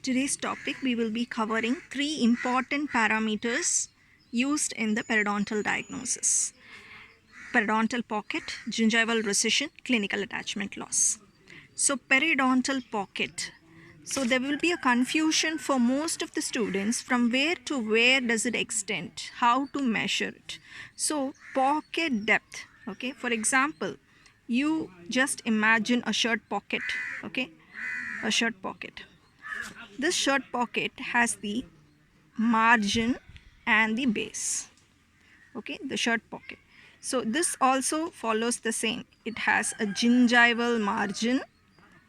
Today's topic, we will be covering three important parameters used in the periodontal diagnosis: periodontal pocket, gingival recession, clinical attachment loss. So periodontal pocket. So there will be a confusion for most of the students from where to where does it extend, how to measure it. So pocket depth, okay, for example, you just imagine a shirt pocket, okay, a shirt pocket. This shirt pocket has the margin and the base, okay, the shirt pocket. So this also follows the same. It has a gingival margin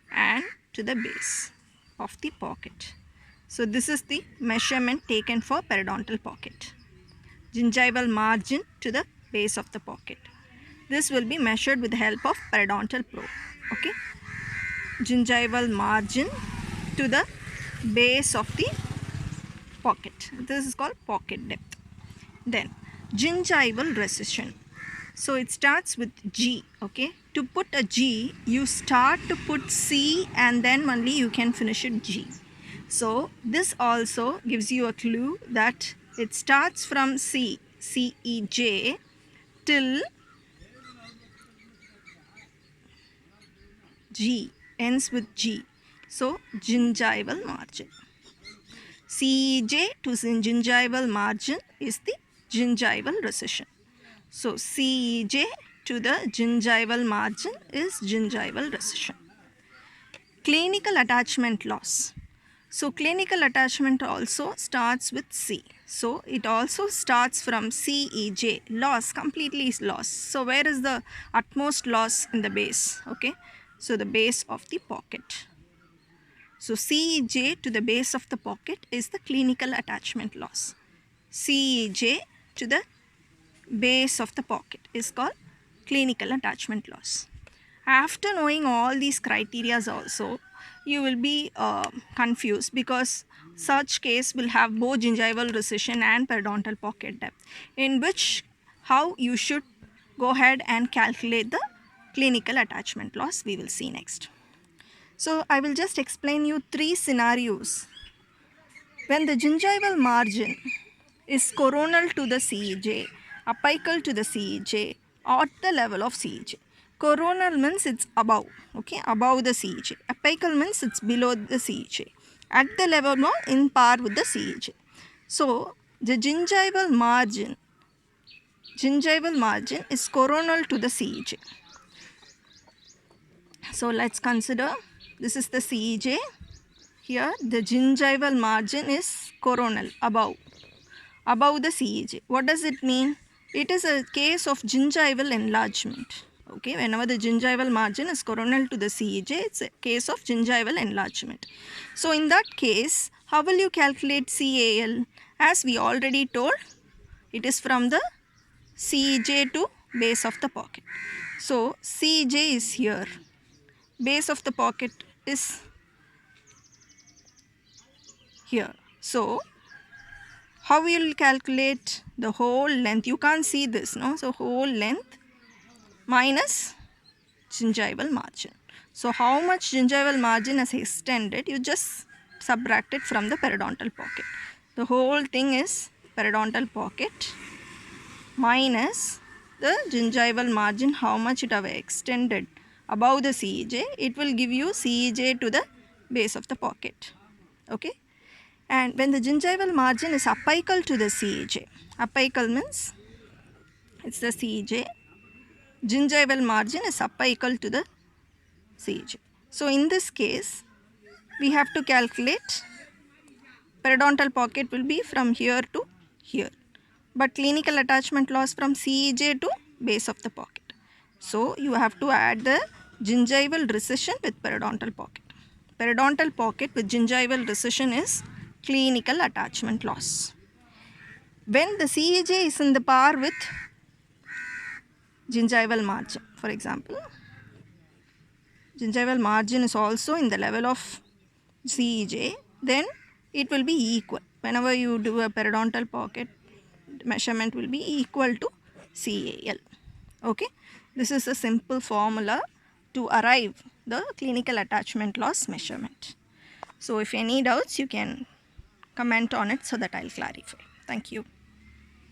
and to the base of the pocket. So this is the measurement taken for periodontal pocket. Gingival margin to the base of the pocket. This will be measured with the help of periodontal probe, okay. Gingival margin to the base of the pocket. This is called pocket depth. Then gingival recession. So it starts with G, okay. To put a G, you start to put C and then only you can finish it G. So this also gives you a clue that it starts from C, CEJ, till G, ends with G. So gingival margin. CEJ to gingival margin is the gingival recession. So CEJ to the gingival margin is gingival recession. Clinical attachment loss. So clinical attachment also starts with C. So it also starts from CEJ. Loss, completely is loss. So where is the utmost loss in the base? Okay. So the base of the pocket. So CEJ to the base of the pocket is the clinical attachment loss. CEJ to the base of the pocket is called clinical attachment loss. After knowing all these criteria also, you will be confused, because such case will have both gingival recession and periodontal pocket depth, in which how you should go ahead and calculate the clinical attachment loss we will see next. So I will just explain you three scenarios. When the gingival margin is coronal to the CEJ, apical to the CEJ, or at the level of CEJ. Coronal means it's above, okay, above the CEJ. Apical means it's below the CEJ. At the level or in par with the CEJ. So the gingival margin is coronal to the CEJ. So let's consider this is the CEJ. Here the gingival margin is coronal, above the CEJ. What does it mean? It is a case of gingival enlargement. Okay, whenever the gingival margin is coronal to the CEJ, it's a case of gingival enlargement. So in that case, how will you calculate CAL? As we already told, it is from the CEJ to base of the pocket. So CEJ is here. Base of the pocket is here. So how we will calculate the whole length? You can't see this, no? So whole length minus gingival margin. So how much gingival margin is extended, you just subtract it from the periodontal pocket. The whole thing is periodontal pocket minus the gingival margin, how much it have extended above the CEJ. It will give you CEJ to the base of the pocket. Okay. And when the gingival margin is apical to the CEJ, apical means it's the CEJ, gingival margin is apical to the CEJ. So in this case, we have to calculate periodontal pocket will be from here to here, but clinical attachment loss from CEJ to base of the pocket. So you have to add the gingival recession with periodontal pocket. Periodontal pocket with gingival recession is clinical attachment loss. When the CEJ is in the par with gingival margin, for example, gingival margin is also in the level of CEJ, then it will be equal. Whenever you do a periodontal pocket, measurement will be equal to CAL. Okay, this is a simple formula to arrive the clinical attachment loss measurement. So if any doubts, you can comment on it so that I'll clarify. Thank you.